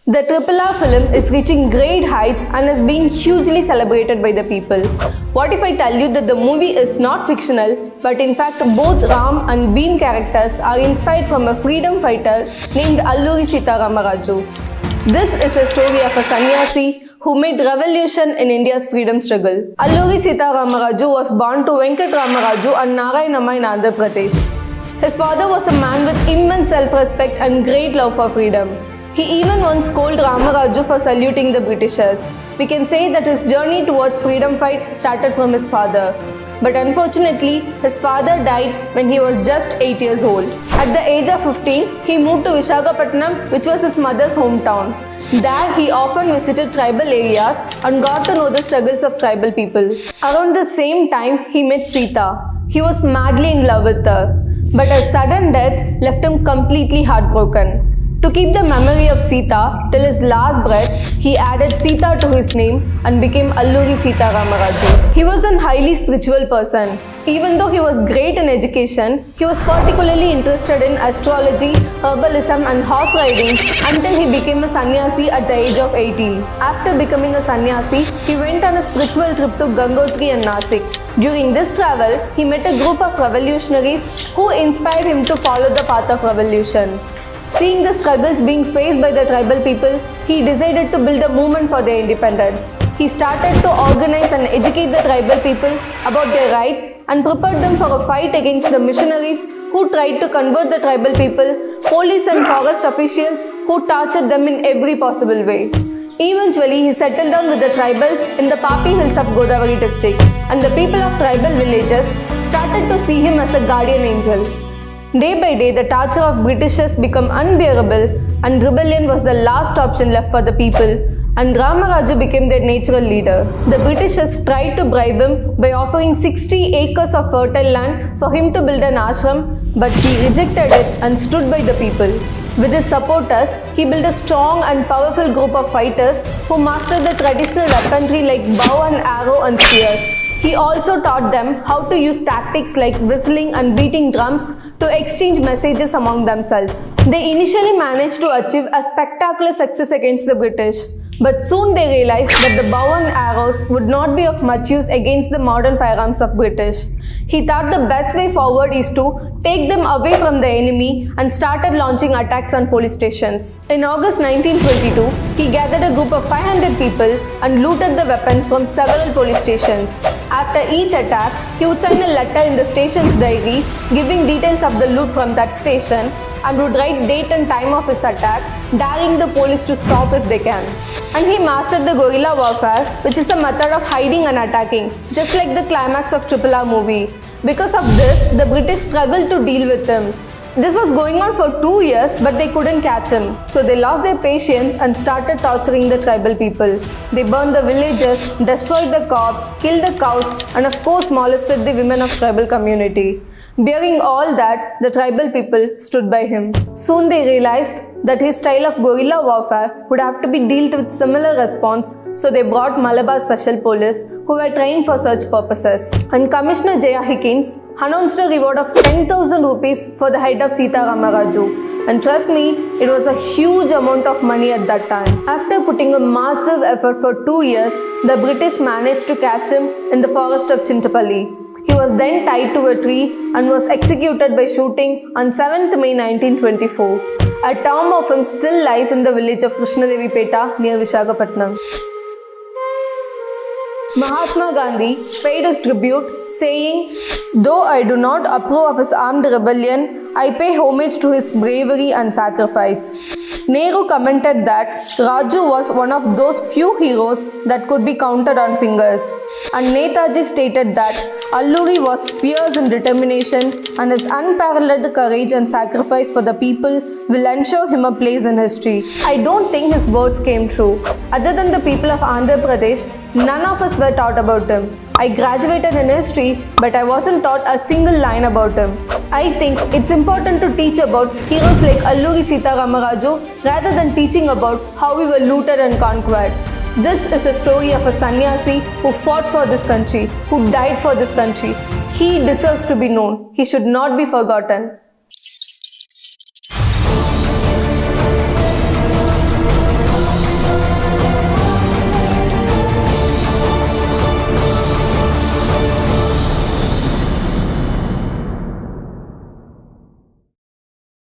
The RRR film is reaching great heights and is being hugely celebrated by the people. What if I tell you that the movie is not fictional, but in fact both Ram and Bhim characters are inspired from a freedom fighter named Alluri Sita Ramaraju. This is a story of a sannyasi who made revolution in India's freedom struggle. Alluri Sita Ramaraju was born to Venkat Ramaraju and Narayanamma in Andhra Pradesh. His father was a man with immense self-respect and great love for freedom. He even once scolded Ramaraju for saluting the Britishers. We can say that his journey towards freedom fight started from his father. But unfortunately, his father died when he was just 8 years old. At the age of 15, he moved to Visakhapatnam, which was his mother's hometown. There, he often visited tribal areas and got to know the struggles of tribal people. Around the same time, he met Sita. He was madly in love with her. But a sudden death left him completely heartbroken. To keep the memory of Sita till his last breath, he added Sita to his name and became Alluri Sita Ramaraju. He was a highly spiritual person. Even though he was great in education, he was particularly interested in astrology, herbalism and horse riding until he became a sannyasi at the age of 18. After becoming a sannyasi, he went on a spiritual trip to Gangotri and Nasik. During this travel, he met a group of revolutionaries who inspired him to follow the path of revolution. Seeing the struggles being faced by the tribal people, he decided to build a movement for their independence. He started to organize and educate the tribal people about their rights and prepared them for a fight against the missionaries who tried to convert the tribal people, police and forest officials who tortured them in every possible way. Eventually, he settled down with the tribals in the Papi Hills of Godavari district, and the people of tribal villages started to see him as a guardian angel. Day by day, the torture of Britishers became unbearable and rebellion was the last option left for the people, and Ramaraju became their natural leader. The Britishers tried to bribe him by offering 60 acres of fertile land for him to build an ashram, but he rejected it and stood by the people. With his supporters, he built a strong and powerful group of fighters who mastered the traditional weaponry like bow and arrow and spears. He also taught them how to use tactics like whistling and beating drums to exchange messages among themselves. They initially managed to achieve a spectacular success against the British, but soon they realized that the bow and arrows would not be of much use against the modern firearms of British. He thought the best way forward is to take them away from the enemy and started launching attacks on police stations. In August 1922, he gathered a group of 500 people and looted the weapons from several police stations. After each attack, he would sign a letter in the station's diary giving details of the loot from that station and would write date and time of his attack, daring the police to stop if they can. And he mastered the guerrilla warfare, which is the method of hiding and attacking, just like the climax of RRR movie. Because of this, the British struggled to deal with him. This was going on for 2 years, but they couldn't catch him. So they lost their patience and started torturing the tribal people. They burned the villages, destroyed the crops, killed the cows, and of course molested the women of tribal community. Bearing all that, the tribal people stood by him. Soon they realized that his style of guerrilla warfare would have to be dealt with similar response, so they brought Malabar Special Police who were trained for such purposes. And Commissioner J.R. Hickins announced a reward of 10,000 rupees for the head of Sita Ramaraju. And trust me, it was a huge amount of money at that time. After putting a massive effort for 2 years, the British managed to catch him in the forest of Chintapalli. He was then tied to a tree and was executed by shooting on 7th May 1924. A tomb of him still lies in the village of Krishnadevi Peta near Visakhapatnam. Mahatma Gandhi paid his tribute, saying, "Though I do not approve of his armed rebellion, I pay homage to his bravery and sacrifice." Nehru commented that Raju was one of those few heroes that could be counted on fingers. And Netaji stated that Alluri was fierce in determination and his unparalleled courage and sacrifice for the people will ensure him a place in history. I don't think his words came true. Other than the people of Andhra Pradesh, none of us were taught about him. I graduated in history, but I wasn't taught a single line about him. I think it's important to teach about heroes like Alluri Sita Ramaraju rather than teaching about how we were looted and conquered. This is a story of a sannyasi who fought for this country, who died for this country. He deserves to be known. He should not be forgotten.